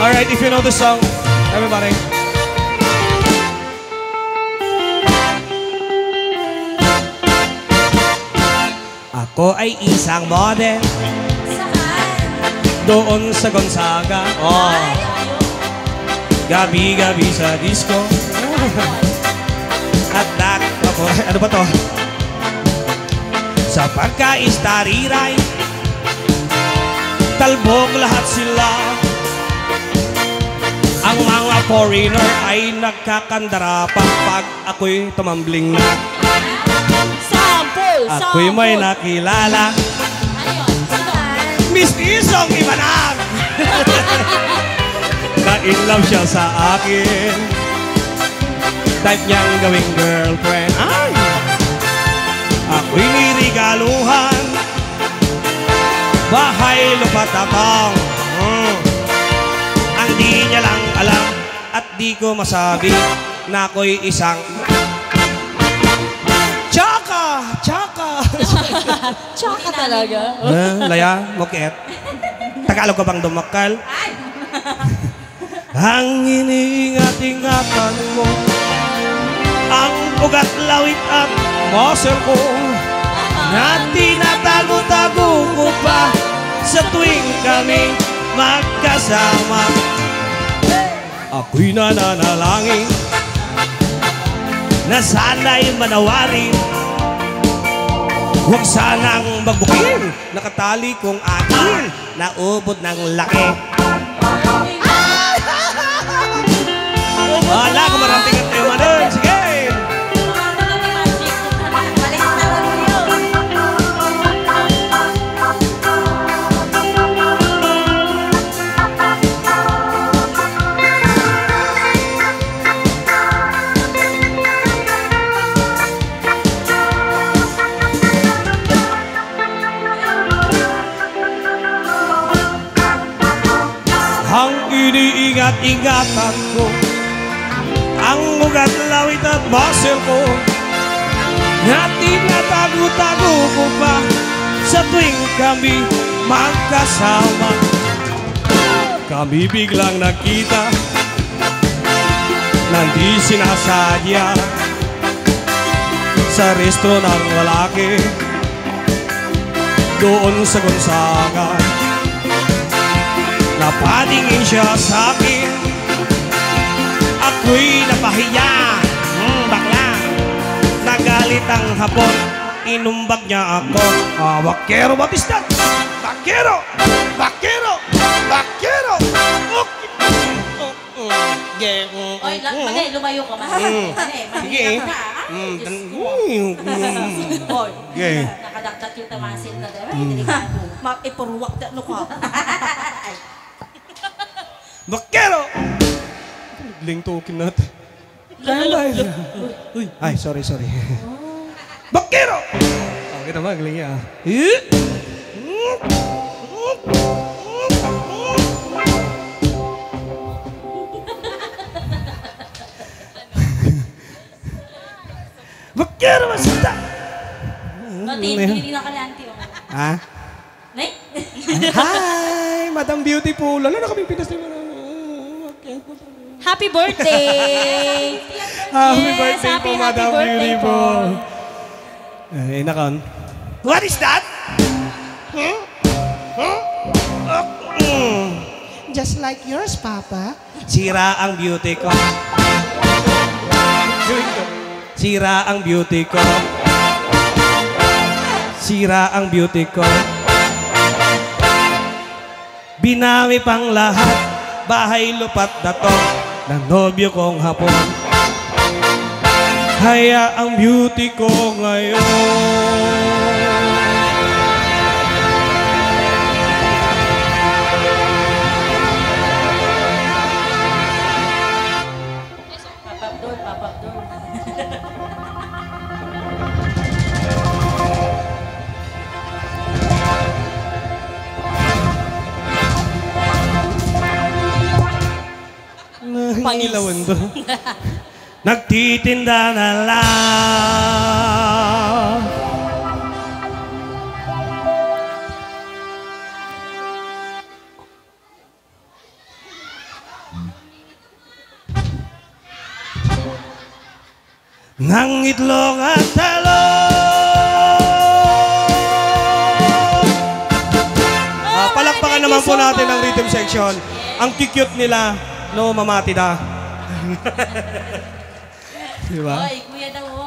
Alright, if you know the song, everybody. Ako ay isang model. Saan? Doon sa Gonzaga. Oh. Gabi-gabi sa disco. At ako, ano ba to? Sa pagka-istariray, talbog lahat sila. Ang mga foreigner ay nagkakandara pa pag ako'y tumambling na. Sample! Ako'y may nakilala. Miss Isong Ibanag! Na-in-love siya sa akin. Type niyang gawing girlfriend. Ay! Ako'y nirigaluhan. Bahay lupat akong ang di niya lang alam at di ko masabi na ako'y isang Tsaka! Tsaka! Tsaka talaga. Laya, moket. Tagalog ka bang dumakal? Ang iniingat-ingatan mo, ang ugat, lawit at muscle ko, na tinatago-tago ko pa sa tuwing kami magkasama. Ako'y nananalangin na sana'y manawarin. Huwag sanang magbukin, nakatali kong akin, naubod ng laki. Wala, kumarating at tayo manon. Sige! Ang iniingat-ingatan ko, ang ugat, lawit at muscle ko, na tinatago-tago ko pa sa tuwing kami magkasama. Kami biglang nakita, nandi sinasadya sa resto ng lalaki doon sa Gonzaga. Napatingin siya sa akin, ako'y napahiya, bakla. Nagalit ang hapon, inumbag niya ako. Bakero, what is that? Bakero! Bakero! Bakero! Oy, Mane, lumayo ka, Mane. Sige. Oy, nakadaktat yung tamasin na dahil. Ay, delikado. Ipuruwak na no ka. Bakero! Lingtukin natin. Ay, sorry. Bakero! Kita ba, galing niya. Bakero, masita! Hindi na ka na, auntie. Ha? Nay? Hi, Madam Beautiful. Lalo na kami pinas ni Madam. Happy birthday! Happy birthday po, happy Madam birthday Beautiful. Eh, nakon. What is that? Just like yours, Papa. Sira ang beauty ko. Sira ang beauty ko. Sira ang beauty ko. Binawi pang lahat, bahay lupat dato ng nobyo kong hapon. Kaya ang beauty ko ngayon. Papapdol. Pangilawan to. Nagtitinda na lang. ng itlog at talong. Palakpakan naman po natin ang rhythm section. Ang cute nila, no, mamati na. Diba? Oy, kuya daw.